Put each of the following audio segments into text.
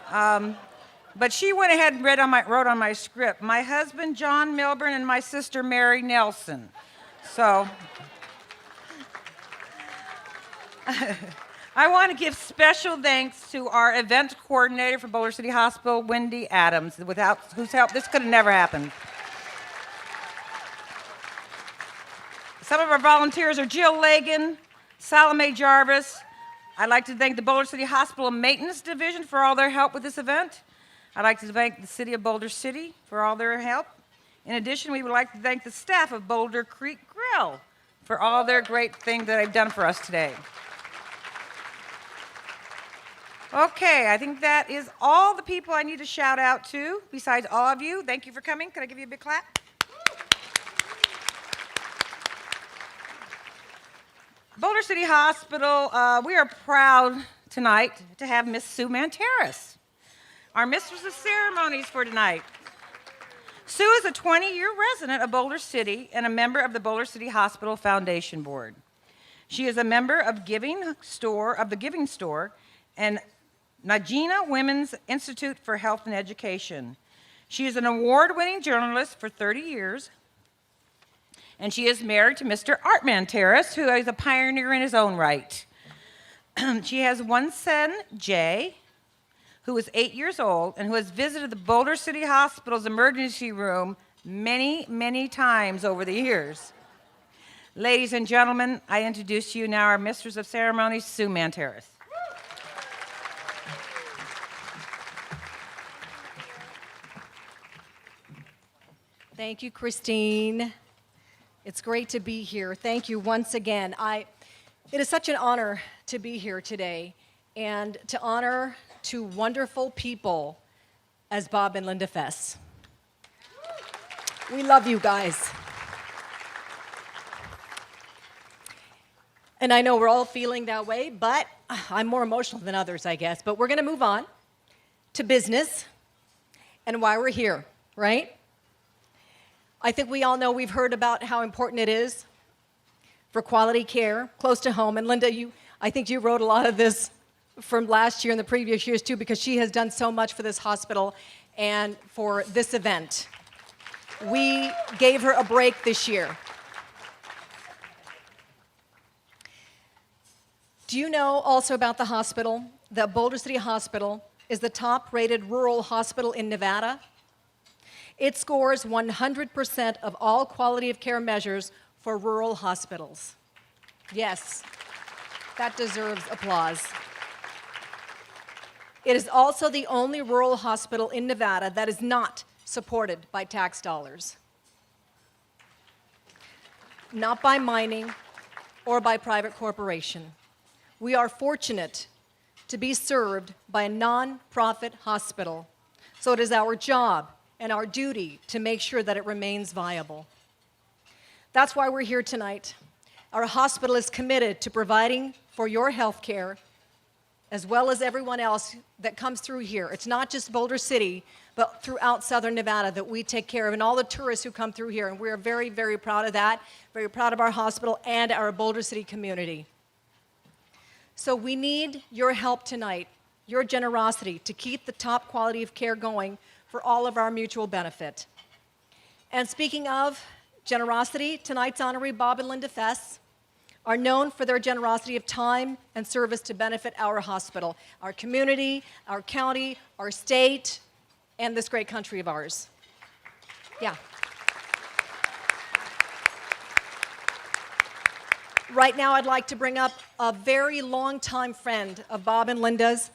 But she went ahead and wrote on my script, my husband, John Milburn, and my sister, Mary Nelson. So I want to give special thanks to our event coordinator for Boulder City Hospital, Wendy Adams, without whose help this could have never happened. Some of our volunteers are Jill Lagan, Salome Jarvis. I'd like to thank the Boulder City Hospital Maintenance Division for all their help with this event. I'd like to thank the City of Boulder City for all their help. In addition, we would like to thank the staff of Boulder Creek Grill for all their great things that they've done for us today. Okay, I think that is all the people I need to shout out to, besides all of you. Thank you for coming. Can I give you a big clap? Boulder City Hospital, we are proud tonight to have Miss Sue Manteris, our Mistress of Ceremonies for tonight. Sue is a 20-year resident of Boulder City and a member of the Boulder City Hospital Foundation Board. She is a member of the Giving Store and Najina Women's Institute for Health and Education. She is an award-winning journalist for 30 years, and she is married to Mr. Art Manteris, who is a pioneer in his own right. She has one son, Jay, who is 8 years old and who has visited the Boulder City Hospital's emergency room many, many times over the years. Ladies and gentlemen, I introduce to you now our Mistress of Ceremonies, Sue Manteris. Thank you, Christine. It's great to be here. Thank you once again. It is such an honor to be here today and to honor two wonderful people as Bob and Linda Faiss. We love you guys. And I know we're all feeling that way, but I'm more emotional than others, I guess. But we're going to move on to business and why we're here, right? I think we all know, we've heard about how important it is for quality care close to home. And Linda, I think you wrote a lot of this from last year and the previous years too, because she has done so much for this hospital and for this event. We gave her a break this year. Do you know also about the hospital that Boulder City Hospital is the top-rated rural hospital in Nevada? It scores 100% of all quality of care measures for rural hospitals. Yes, that deserves applause. It is also the only rural hospital in Nevada that is not supported by tax dollars. Not by mining or by private corporation. We are fortunate to be served by a non-profit hospital, so it is our job and our duty to make sure that it remains viable. That's why we're here tonight. Our hospital is committed to providing for your health care as well as everyone else that comes through here. It's not just Boulder City, but throughout Southern Nevada that we take care of, and all the tourists who come through here. And we're very, very proud of that, very proud of our hospital and our Boulder City community. So we need your help tonight, your generosity, to keep the top quality of care going for all of our mutual benefit. And speaking of generosity, tonight's honoree Bob and Linda Faiss are known for their generosity of time and service to benefit our hospital, our community, our county, our state, and this great country of ours. Yeah. Right now, I'd like to bring up a very long-time friend of Bob and Linda's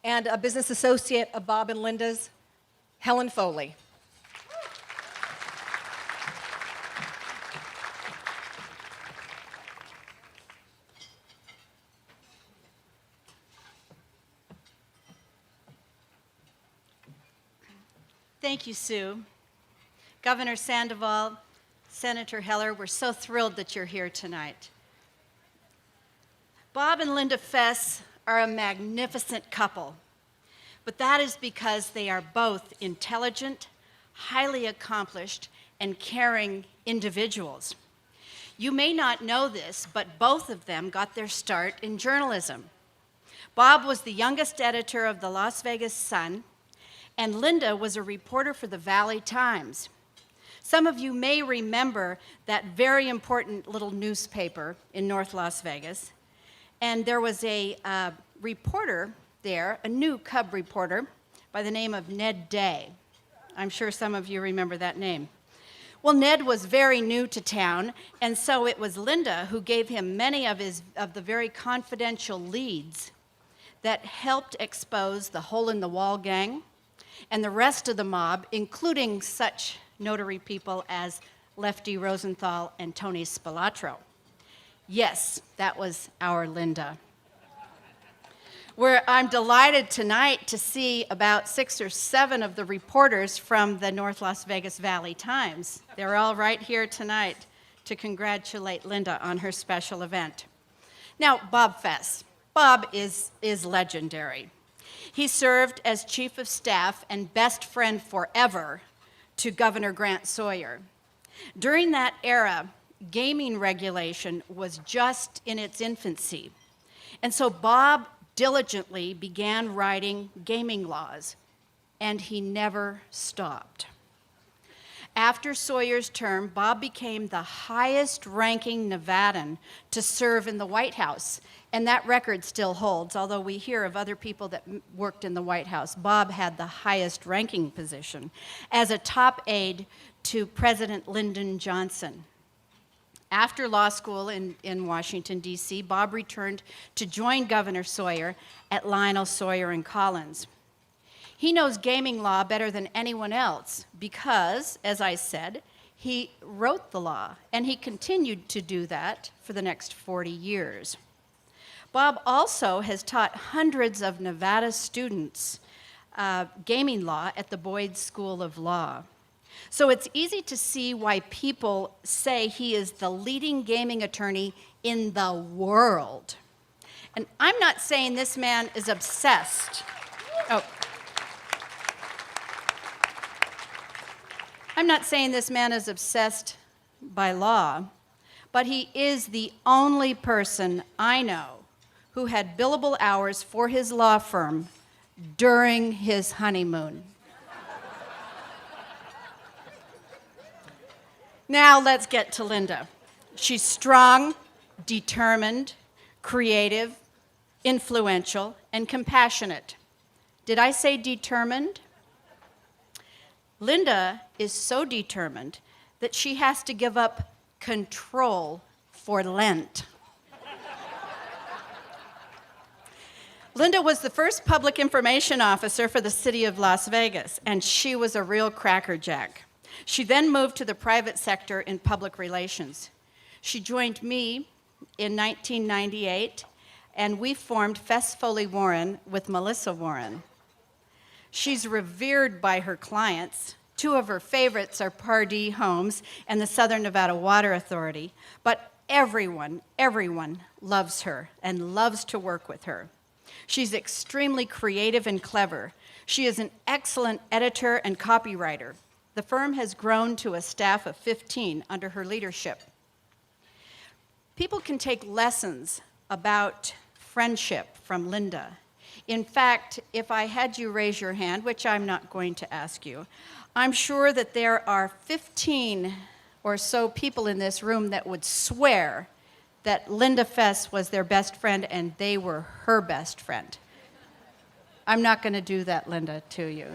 and a business associate of Bob and Linda's, Helen Foley. Thank you, Sue. Governor Sandoval, Senator Heller, we're so thrilled that you're here tonight. Bob and Linda Faiss are a magnificent couple, but that is because they are both intelligent, highly accomplished, and caring individuals. You may not know this, but both of them got their start in journalism. Bob was the youngest editor of the Las Vegas Sun, and Linda was a reporter for the Valley Times. Some of you may remember that very important little newspaper in North Las Vegas. And there was a reporter there, a new cub reporter, by the name of Ned Day. I'm sure some of you remember that name. Well, Ned was very new to town, and so it was Linda who gave him many of the very confidential leads that helped expose the Hole in the Wall gang and the rest of the mob, including such notary people as Lefty Rosenthal and Tony Spilatro. Yes, that was our Linda. I'm delighted tonight to see about 6 or 7 of the reporters from the North Las Vegas Valley Times. They're all right here tonight to congratulate Linda on her special event. Now, Bob Faiss. Bob is legendary. He served as chief of staff and best friend forever to Governor Grant Sawyer. During that era, gaming regulation was just in its infancy. And so Bob diligently began writing gaming laws, and he never stopped. After Sawyer's term, Bob became the highest-ranking Nevadan to serve in the White House, and that record still holds, although we hear of other people that worked in the White House. Bob had the highest-ranking position as a top aide to President Lyndon Johnson. After law school in Washington, D.C., Bob returned to join Governor Sawyer at Lionel Sawyer and Collins. He knows gaming law better than anyone else because, as I said, he wrote the law, and he continued to do that for the next 40 years. Bob also has taught hundreds of Nevada students gaming law at the Boyd School of Law. So it's easy to see why people say he is the leading gaming attorney in the world. And I'm not saying this man is obsessed. I'm not saying this man is obsessed by law, but he is the only person I know who had billable hours for his law firm during his honeymoon. Now let's get to Linda. She's strong, determined, creative, influential, and compassionate. Did I say determined? Linda is so determined that she has to give up control for Lent. Linda was the first public information officer for the city of Las Vegas, and she was a real crackerjack. She then moved to the private sector in public relations. She joined me in 1998, and we formed Fess Foley Warren with Melissa Warren. She's revered by her clients. 2 of her favorites are Pardee Homes and the Southern Nevada Water Authority, but everyone loves her and loves to work with her. She's extremely creative and clever. She is an excellent editor and copywriter. The firm has grown to a staff of 15 under her leadership. People can take lessons about friendship from Linda. In fact, if I had you raise your hand, which I'm not going to ask you, I'm sure that there are 15 or so people in this room that would swear that Linda Fess was their best friend and they were her best friend. I'm not going to do that, Linda, to you.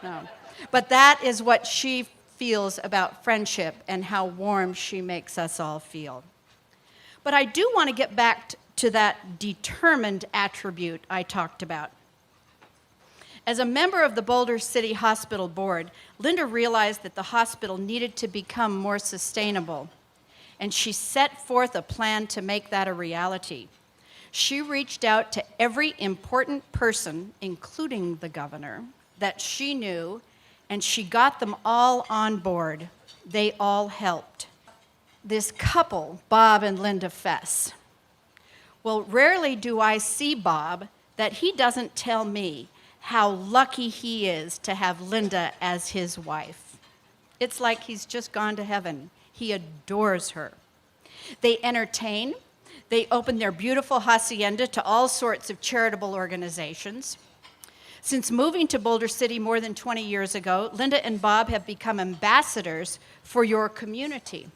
No. But that is what she feels about friendship and how warm she makes us all feel. But I do want to get back to that determined attribute I talked about. As a member of the Boulder City Hospital Board, Linda realized that the hospital needed to become more sustainable, and she set forth a plan to make that a reality. She reached out to every important person, including the governor, that she knew, and she got them all on board. They all helped. This couple, Bob and Linda Fess. Well, rarely do I see Bob that he doesn't tell me how lucky he is to have Linda as his wife. It's like he's just gone to heaven. He adores her. They entertain, They opened their beautiful hacienda to all sorts of charitable organizations. Since moving to Boulder City more than 20 years ago, Linda and Bob have become ambassadors for your community.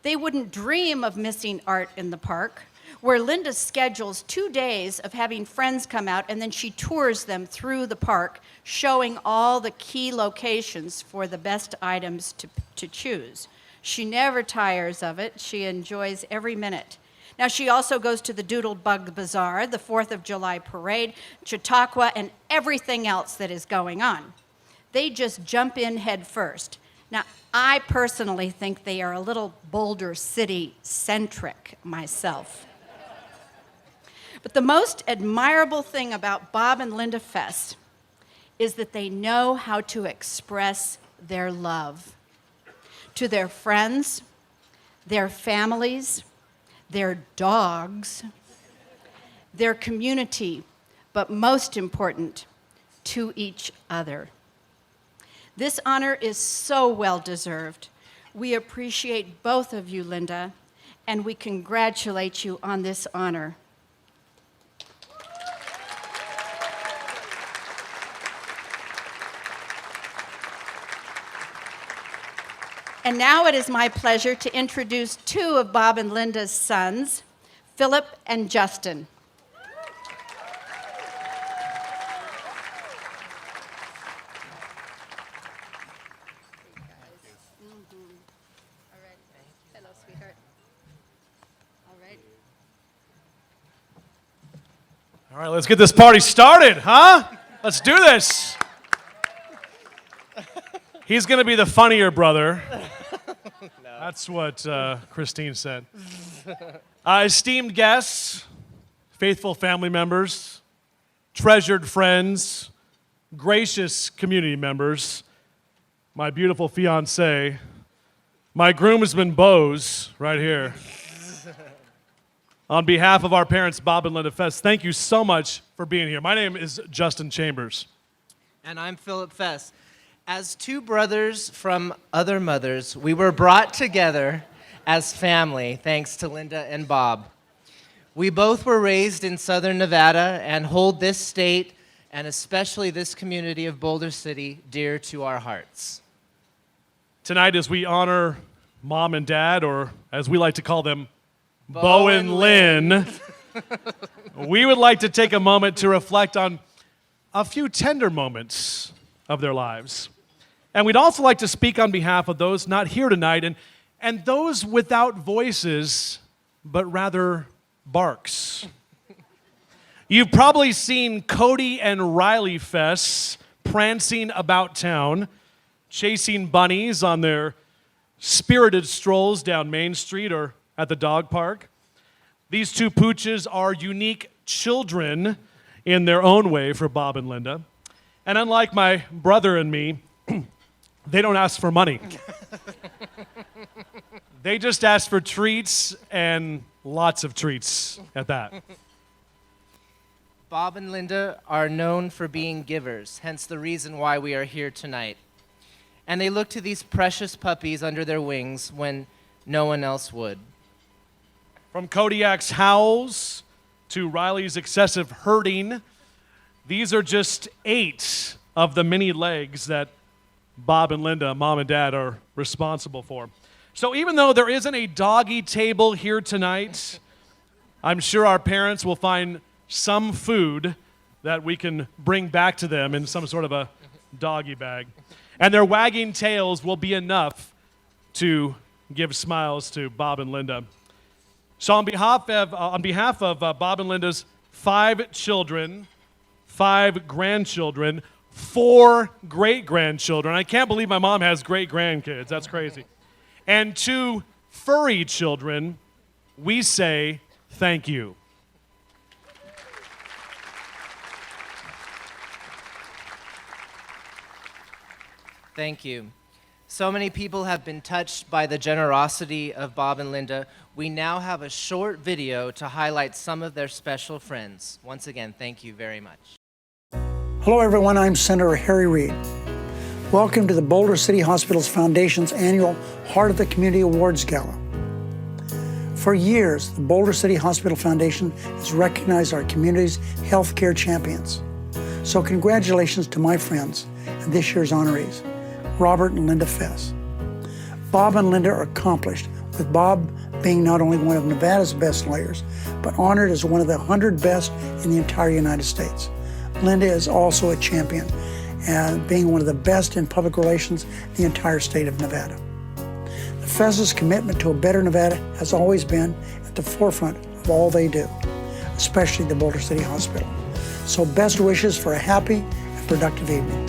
They wouldn't dream of missing art in the park, where Linda schedules 2 days of having friends come out, and then she tours them through the park, showing all the key locations for the best items to choose. She never tires of it. She enjoys every minute. Now, she also goes to the Doodlebug Bazaar, the 4th of July parade, Chautauqua, and everything else that is going on. They just jump in head first. Now, I personally think they are a little Boulder City-centric myself. But the most admirable thing about Bob and Linda Faiss is that they know how to express their love to their friends, their families, their dogs, their community, but most important, to each other. This honor is so well deserved. We appreciate both of you, Linda, and we congratulate you on this honor. And now it is my pleasure to introduce 2 of Bob and Linda's sons, Philip and Justin. Hello, sweetheart. All right. All right, let's get this party started, huh? Let's do this. He's going to be the funnier brother. No. That's what Christine said. Esteemed guests, faithful family members, treasured friends, gracious community members, my beautiful fiancée, my groomsmen beaux right here. On behalf of our parents, Bob and Linda Faiss, thank you so much for being here. My name is Justin Chambers. And I'm Philip Faiss. As 2 brothers from other mothers, we were brought together as family thanks to Linda and Bob. We both were raised in southern Nevada and hold this state and especially this community of Boulder City dear to our hearts. Tonight, as we honor Mom and Dad, or as we like to call them, Bo and Lynn, we would like to take a moment to reflect on a few tender moments of their lives. And we'd also like to speak on behalf of those not here tonight and those without voices, but rather barks. You've probably seen Cody and Riley Faiss prancing about town, chasing bunnies on their spirited strolls down Main Street or at the dog park. These 2 pooches are unique children in their own way for Bob and Linda. And unlike my brother and me, they don't ask for money. They just ask for treats, and lots of treats at that. Bob and Linda are known for being givers, hence the reason why we are here tonight. And they look to these precious puppies under their wings when no one else would. From Kodiak's howls to Riley's excessive herding, these are just 8 of the many legs that Bob and Linda, Mom and Dad, are responsible for. So even though there isn't a doggy table here tonight, I'm sure our parents will find some food that we can bring back to them in some sort of a doggy bag. And their wagging tails will be enough to give smiles to Bob and Linda. So on behalf of Bob and Linda's 5 children, 5 grandchildren, 4 great-grandchildren. I can't believe my mom has great-grandkids. That's crazy. And 2 furry children, we say thank you. Thank you. So many people have been touched by the generosity of Bob and Linda. We now have a short video to highlight some of their special friends. Once again, thank you very much. Hello everyone, I'm Senator Harry Reid. Welcome to the Boulder City Hospitals Foundation's annual Heart of the Community Awards Gala. For years, the Boulder City Hospital Foundation has recognized our community's healthcare champions. So congratulations to my friends and this year's honorees, Robert and Linda Faiss. Bob and Linda are accomplished, with Bob being not only one of Nevada's best lawyers, but honored as one of the 100 best in the entire United States. Linda is also a champion, and being one of the best in public relations in the entire state of Nevada. The Faiss's commitment to a better Nevada has always been at the forefront of all they do, especially the Boulder City Hospital. So best wishes for a happy and productive evening.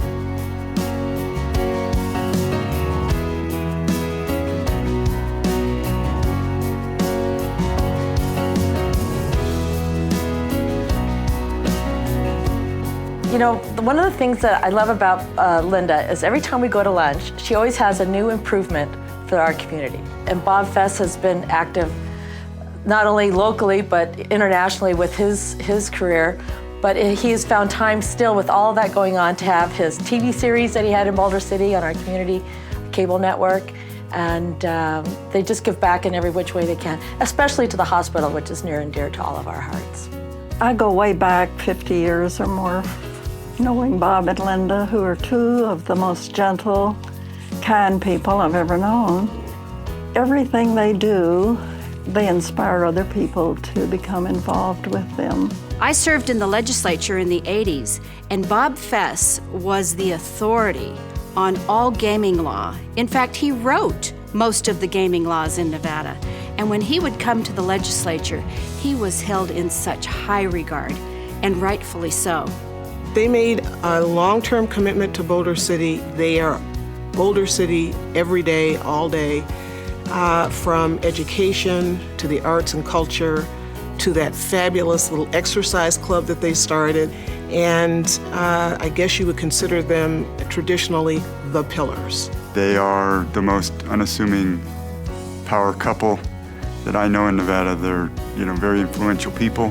You know, one of the things that I love about Linda is every time we go to lunch, she always has a new improvement for our community. And Bob Faiss has been active not only locally but internationally with his career, but he has found time still with all of that going on to have his TV series that he had in Boulder City on our community cable network. And they just give back in every which way they can, especially to the hospital, which is near and dear to all of our hearts. I go way back 50 years or more, knowing Bob and Linda, who are two of the most gentle, kind people I've ever known. Everything they do, they inspire other people to become involved with them. I served in the legislature in the 80s, and Bob Faiss was the authority on all gaming law. In fact, he wrote most of the gaming laws in Nevada. And when he would come to the legislature, he was held in such high regard, and rightfully so. They made a long-term commitment to Boulder City. They are Boulder City every day, all day, from education to the arts and culture to that fabulous little exercise club that they started. And I guess you would consider them traditionally the pillars. They are the most unassuming power couple that I know in Nevada. They're, very influential people,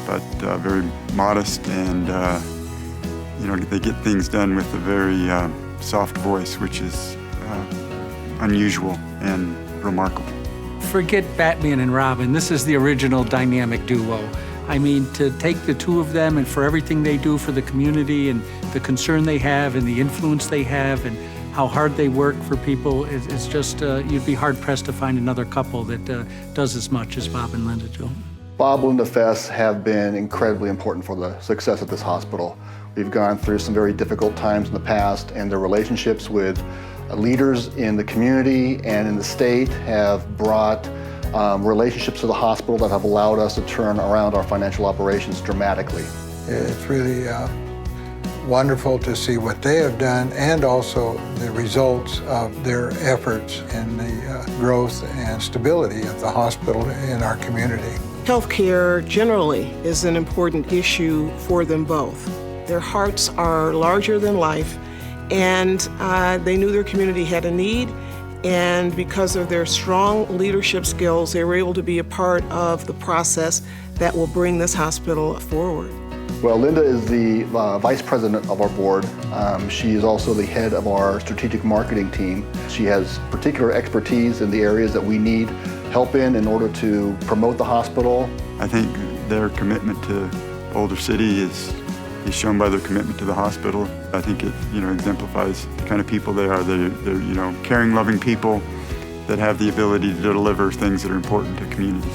but very modest, and they get things done with a very soft voice, which is unusual and remarkable. Forget Batman and Robin. This is the original dynamic duo. I mean, to take the two of them and for everything they do for the community and the concern they have and the influence they have and how hard they work for people, it's just, you'd be hard-pressed to find another couple that does as much as Bob and Linda do. Bob and Linda Faiss have been incredibly important for the success of this hospital. We've gone through some very difficult times in the past, and their relationships with leaders in the community and in the state have brought relationships to the hospital that have allowed us to turn around our financial operations dramatically. It's really wonderful to see what they have done and also the results of their efforts in the growth and stability of the hospital in our community. Healthcare generally is an important issue for them both. Their hearts are larger than life, and they knew their community had a need, and because of their strong leadership skills, they were able to be a part of the process that will bring this hospital forward. Well, Linda is the vice president of our board. She is also the head of our strategic marketing team. She has particular expertise in the areas that we need help in order to promote the hospital. I think their commitment to Boulder City is shown by their commitment to the hospital. I think it, exemplifies the kind of people they are. They're caring, loving people that have the ability to deliver things that are important to communities.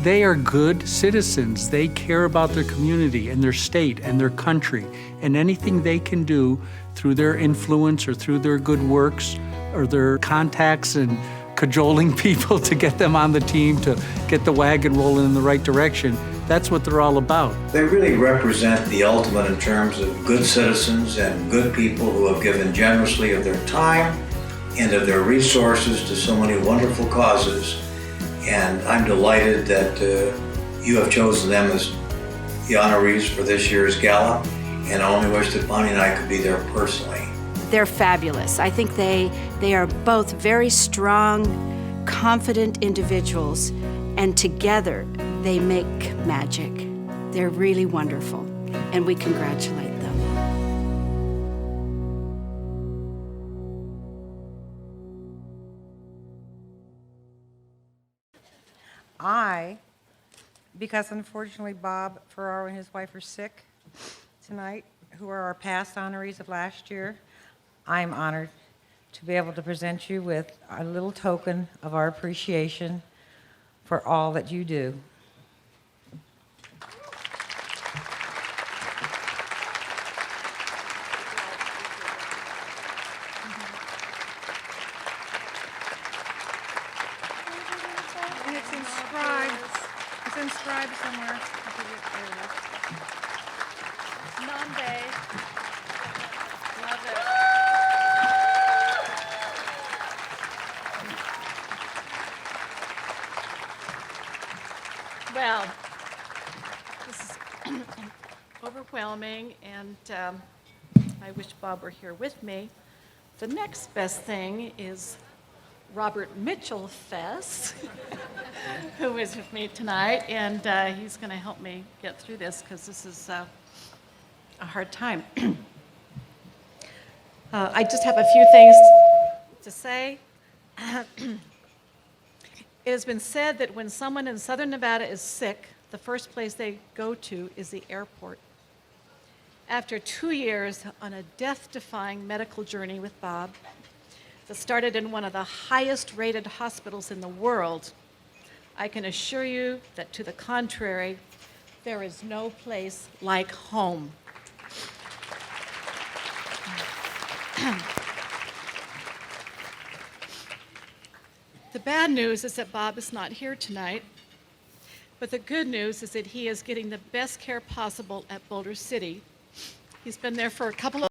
They are good citizens. They care about their community and their state and their country, and anything they can do through their influence or through their good works or their contacts and cajoling people to get them on the team, to get the wagon rolling in the right direction. That's what they're all about. They really represent the ultimate in terms of good citizens and good people who have given generously of their time and of their resources to so many wonderful causes. And I'm delighted that you have chosen them as the honorees for this year's gala, and I only wish that Bonnie and I could be there personally. They're fabulous. I think they are both very strong, confident individuals, and together they make magic. They're really wonderful, and we congratulate them. Because unfortunately Bob Ferraro and his wife are sick tonight, who are our past honorees of last year, I'm honored to be able to present you with a little token of our appreciation for all that you do. And it's inscribed. It's inscribed somewhere. I'll give you- there it is. Monday. Love it. Well, this is overwhelming, and I wish Bob were here with me. The next best thing is Robert Mitchell Faiss, who is with me tonight, and he's going to help me get through this because this is a hard time. I just have a few things to say. It has been said that when someone in Southern Nevada is sick, the first place they go to is the airport. After 2 years on a death-defying medical journey with Bob, that started in one of the highest-rated hospitals in the world, I can assure you that to the contrary, there is no place like home. The bad news is that Bob is not here tonight, but the good news is that he is getting the best care possible at Boulder City. He's been there for a couple of